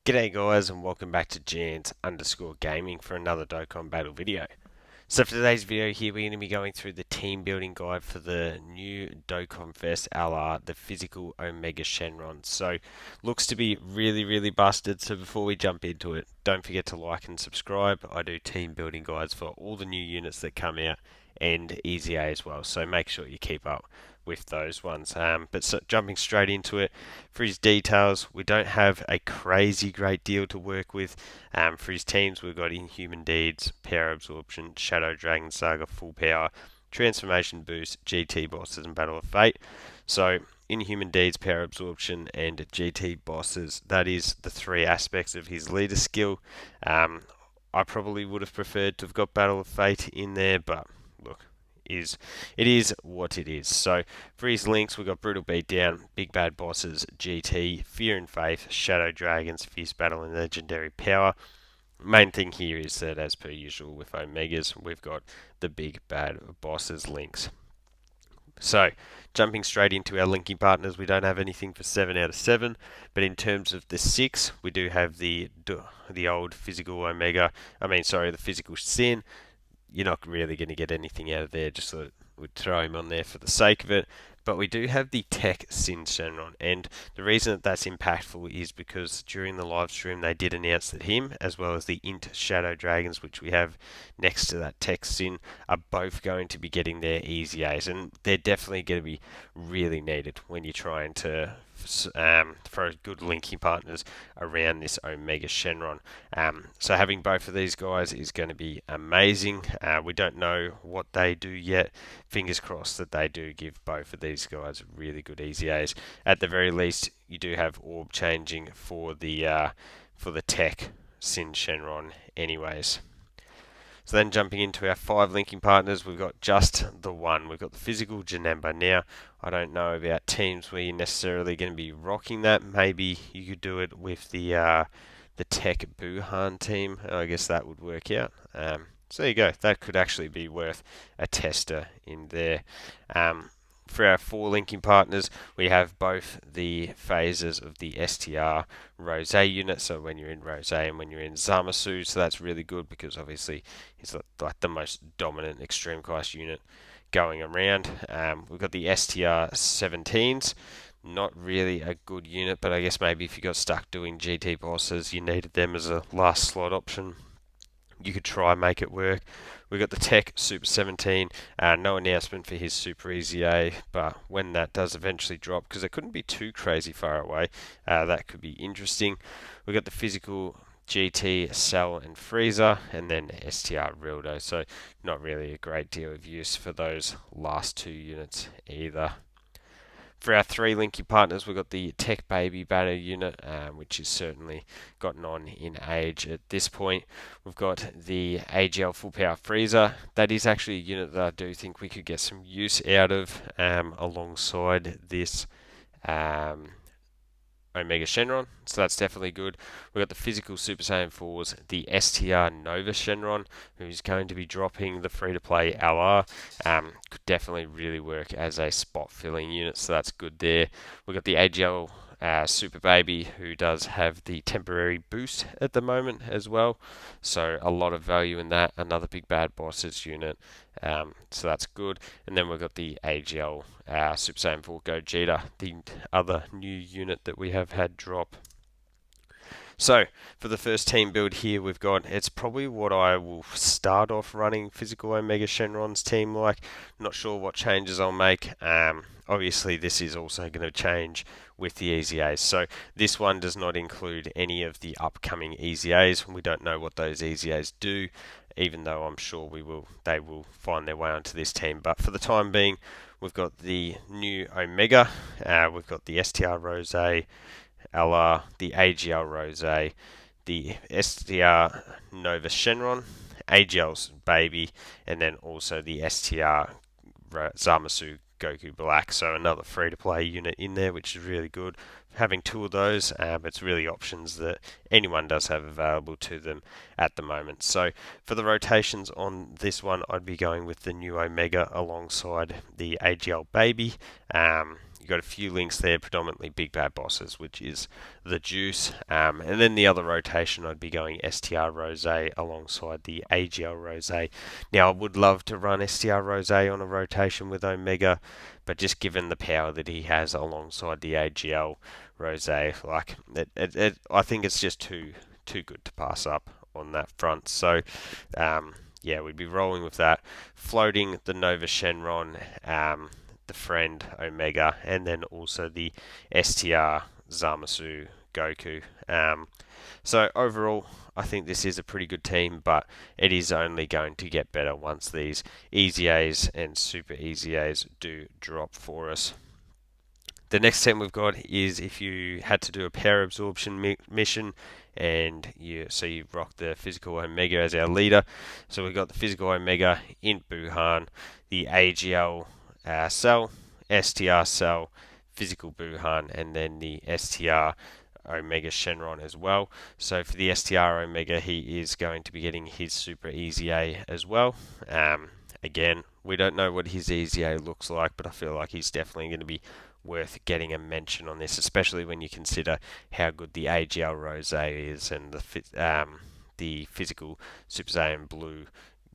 G'day guys and welcome back to Jans_Gaming for another Dokkan battle video. So for today's video here we're going to be going through the team building guide for the new Dokkan Fest LR, the physical Omega Shenron. So looks to be really busted, so before we jump into it, don't forget to like and subscribe. I do team building guides for all the new units that come out and EZA as well, so make sure you keep up with those ones. Jumping straight into it, for his details, we don't have a crazy great deal to work with. For his teams, we've got Inhuman Deeds, Power Absorption, Shadow Dragon Saga, Full Power, Transformation Boost, GT Bosses, and Battle of Fate. So, Inhuman Deeds, Power Absorption, and GT Bosses, that is the three aspects of his leader skill. I probably would have preferred to have got Battle of Fate in there, but look, it is what it is. So for his links, we've got Brutal Beatdown, Big Bad Bosses, GT, Fear and Faith, Shadow Dragons, Fierce Battle, and Legendary Power. Main thing here is that, as per usual with Omegas, we've got the Big Bad Bosses links. So, jumping straight into our linking partners, we don't have anything for 7 out of 7, but in terms of the 6, we do have the old physical Omega, the physical Sin. You're not really going to get anything out of there, just so we'd throw him on there for the sake of it. But we do have the Tech Sin Shenron, and the reason that that's impactful is because during the live stream they did announce that him, as well as the Int Shadow Dragons, which we have next to that Tech Sin, are both going to be getting their EZAs, and they're definitely going to be really needed when you're trying to throw good linking partners around this Omega Shenron. So having both of these guys is going to be amazing. We don't know what they do yet. Fingers crossed that they do give both of these guys really good EZAs. At the very least, you do have orb changing for the Tech Sin Shenron anyways. So then jumping into our 5 linking partners, we've got just the one. We've got the physical Janemba. Now, I don't know about teams where you're necessarily going to be rocking that. Maybe you could do it with the Tech Buhan team. I guess that would work out. So there you go. That could actually be worth a tester in there. For our 4 linking partners, we have both the phases of the STR Rose unit, so when you're in Rose and when you're in Zamasu, so that's really good because obviously he's like the most dominant extreme class unit going around. We've got the STR 17s, not really a good unit, but I guess maybe if you got stuck doing GT bosses, you needed them as a last slot option. You could try and make it work. We've got the Tech Super 17. No announcement for his Super EZA, but when that does eventually drop, because it couldn't be too crazy far away, that could be interesting. We've got the physical GT, Cell, and Freezer, and then STR Rildo. So not really a great deal of use for those last 2 units either. For our 3 linky partners, we've got the Tech Baby Banner unit, which is certainly gotten on in age at this point. We've got the AGL Full Power Freezer. That is actually a unit that I do think we could get some use out of alongside this Omega Shenron, so that's definitely good. We've got the physical Super Saiyan 4s, the STR Nova Shenron, who's going to be dropping the free-to-play LR. Could definitely really work as a spot-filling unit, so that's good there. We've got the AGL Super Baby, who does have the temporary boost at the moment as well, so a lot of value in that. Another Big Bad Bosses unit, so that's good. And then we've got the AGL Super Saiyan 4 Gogeta, the other new unit that we have had drop. So, for the first team build here, we've got, it's probably what I will start off running physical Omega Shenron's team like. Not sure what changes I'll make. Obviously, this is also going to change with the EZAs. So, this one does not include any of the upcoming EZAs. We don't know what those EZAs do, even though I'm sure they will find their way onto this team. But for the time being, we've got the new Omega, we've got the STR Rose, LR, the AGL Rose, the STR Nova Shenron, AGL's Baby, and then also the STR Zamasu Goku Black. So another free-to-play unit in there, which is really good. Having 2 of those, it's really options that anyone does have available to them at the moment. So for the rotations on this one, I'd be going with the new Omega alongside the AGL Baby. You've got a few links there, predominantly Big Bad Bosses, which is the juice. And then the other rotation, I'd be going STR Rose alongside the AGL Rose. Now, I would love to run STR Rose on a rotation with Omega, but just given the power that he has alongside the AGL Rose, like I think it's just too good to pass up on that front. So, yeah, we'd be rolling with that, floating the Nova Shenron, the friend Omega, and then also the STR Zamasu Goku. So overall, I think this is a pretty good team, but it is only going to get better once these Easy A's and Super Easy A's do drop for us. The next team we've got is if you had to do a power absorption mission, and you rock the physical Omega as our leader. So we've got the physical Omega, Int Buhan, the AGL Cell, STR Cell, physical Buhan, and then the STR Omega Shenron as well. So for the STR Omega, he is going to be getting his Super Easy A as well. Again, we don't know what his Easy A looks like, but I feel like he's definitely going to be worth getting a mention on this, especially when you consider how good the AGL Rose is and the physical Super Saiyan Blue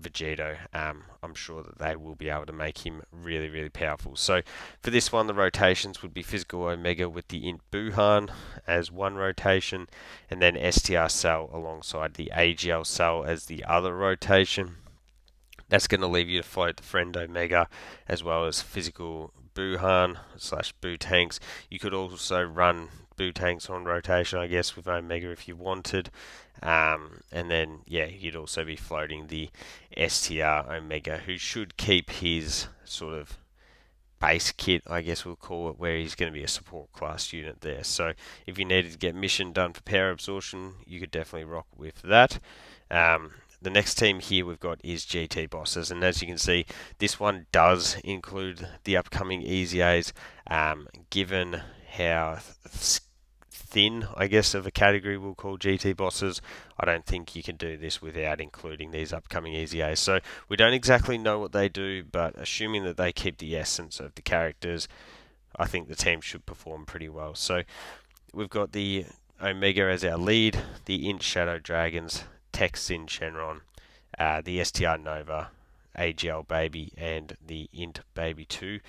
Vegito. I'm sure that they will be able to make him really, really powerful. So for this one, the rotations would be physical Omega with the Int Buhan as one rotation, and then STR Cell alongside the AGL Cell as the other rotation. That's going to leave you to float the friend Omega as well as physical Buhan / Boo Tanks. You could also run Boo Tanks on rotation, I guess, with Omega if you wanted. And then, yeah, you'd also be floating the STR Omega, who should keep his sort of base kit, I guess we'll call it, where he's going to be a support class unit there. So if you needed to get mission done for power absorption, you could definitely rock with that. The next team here we've got is GT Bosses, and as you can see, this one does include the upcoming Easy A's. Given how thin, I guess, of a category we'll call GT Bosses, I don't think you can do this without including these upcoming Easy A's. So we don't exactly know what they do, but assuming that they keep the essence of the characters, I think the team should perform pretty well. So we've got the Omega as our lead, the Int Shadow Dragons, Tech Sin Shenron, the STR Nova, AGL Baby, and the Int Baby 2.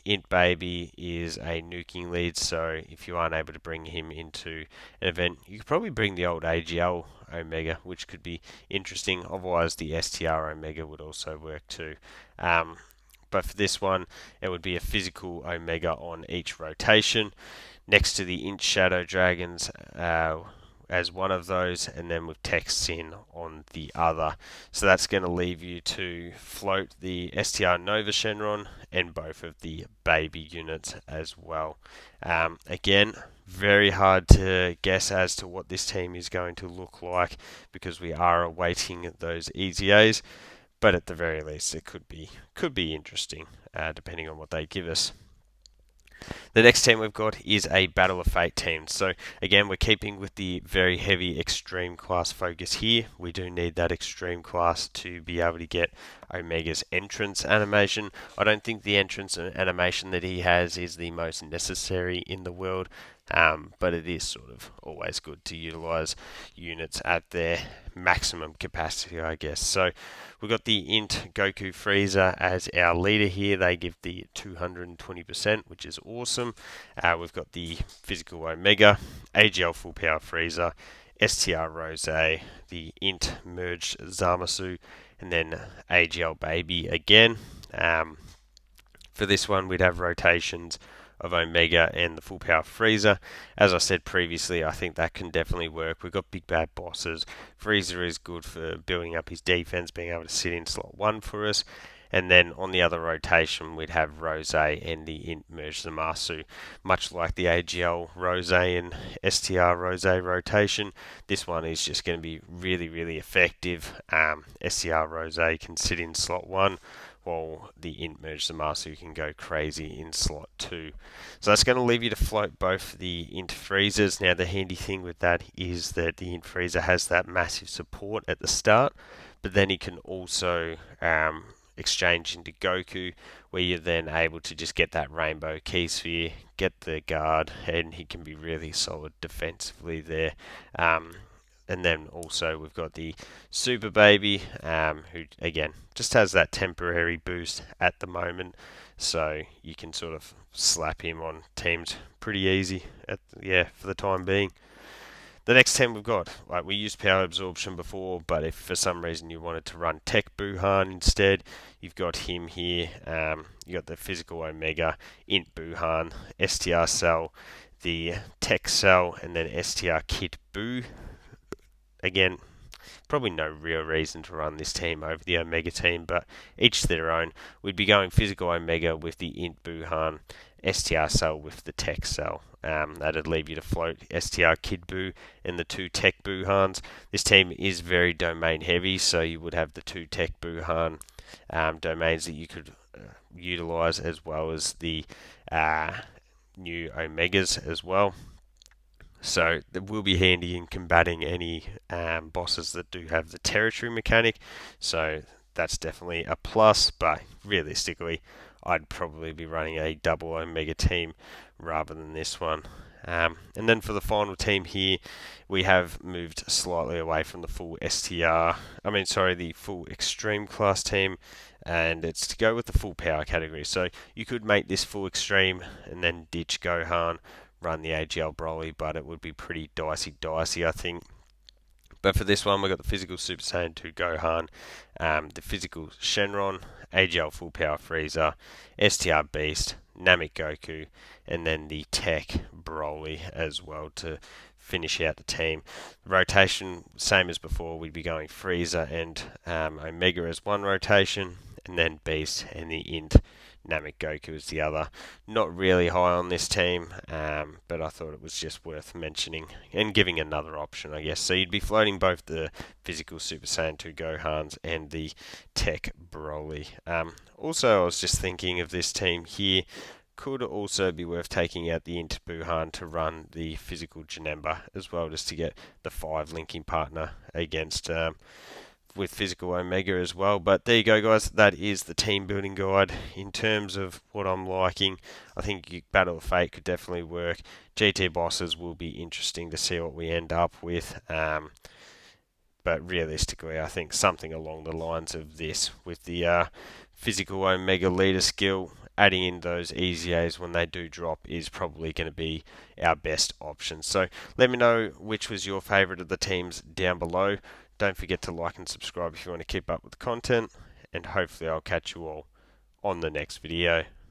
Int Baby is a nuking lead, so if you aren't able to bring him into an event, you could probably bring the old AGL Omega, which could be interesting. Otherwise, the STR Omega would also work too. But for this one, it would be a physical Omega on each rotation, next to the Int Shadow Dragons, as one of those, and then with Tech Sin on the other. So that's going to leave you to float the STR Nova Shenron and both of the baby units as well. Again, very hard to guess as to what this team is going to look like because we are awaiting those Easy A's, but at the very least it could be interesting depending on what they give us. The next team we've got is a Battle of Fate team. So again, we're keeping with the very heavy extreme class focus here. We do need that extreme class to be able to get Omega's entrance animation. I don't think the entrance animation that he has is the most necessary in the world, but it is sort of always good to utilize units at their maximum capacity, I guess. So we've got the Int Goku Frieza as our leader here. They give the 220%, which is awesome. We've got the physical Omega, AGL Full Power Frieza, STR Rose, the Int Merged Zamasu, and then AGL Baby again. For this one, we'd have rotations of Omega and the Full Power Frieza. As I said previously, I think that can definitely work. We've got Big Bad Bosses. Frieza is good for building up his defense, being able to sit in slot 1 for us. And then on the other rotation, we'd have Rose and the Int Merge Zamasu. Much like the AGL Rose and STR Rose rotation, this one is just going to be really, really effective. STR Rose can sit in slot 1, while the Int Merge Zamasu can go crazy in slot 2. So that's going to leave you to float both the Int Freezers. Now the handy thing with that is that the Int Freezer has that massive support at the start, but then he can also exchange into Goku, where you're then able to just get that rainbow key sphere, get the guard, and he can be really solid defensively there. And then also we've got the Super Baby, who again just has that temporary boost at the moment, so you can sort of slap him on teams pretty easy for the time being. The next 10 we've got, like we used power absorption before, but if for some reason you wanted to run Tech Buhan instead, you've got him here. You got the Physical Omega, Int Buhan, STR Cell, the Tech Cell, and then STR Kid Buu. Again, probably no real reason to run this team over the Omega team, but each to their own. We'd be going Physical Omega with the Int Buhan, STR Cell with the Tech Cell. That'd leave you to float STR Kid Buu and the two Tech Buhans. This team is very domain heavy, so you would have the two Tech Buhan domains that you could utilize, as well as the new Omegas as well. So it will be handy in combating any bosses that do have the territory mechanic. So that's definitely a plus, but realistically, I'd probably be running a double Omega team rather than this one. And then for the final team here, we have moved slightly away from the full the full Extreme class team, and it's to go with the full power category. So you could make this full Extreme and then ditch Gohan, run the AGL Broly, but it would be pretty dicey, I think. But for this one, we've got the Physical Super Saiyan 2 Gohan, the Physical Shenron, AGL Full Power Frieza, STR Beast, Namek Goku, and then the Tech Broly as well to finish out the team. Rotation, same as before, we'd be going Frieza and Omega as one rotation, and then Beast and the Int Namek Goku is the other. Not really high on this team, but I thought it was just worth mentioning and giving another option, I guess. So you'd be floating both the Physical Super Saiyan 2 Gohans and the Tech Broly. Also, I was just thinking of this team here. Could also be worth taking out the Int Buhan to run the Physical Janemba as well, just to get the 5 linking partner against with Physical Omega as well. But there you go, guys. That is the team building guide. In terms of what I'm liking, I think Battle of Fate could definitely work. GT bosses will be interesting to see what we end up with. But realistically, I think something along the lines of this, with the Physical Omega leader skill, adding in those EZAs when they do drop is probably going to be our best option. So let me know which was your favourite of the teams down below. Don't forget to like and subscribe if you want to keep up with the content, and hopefully I'll catch you all on the next video.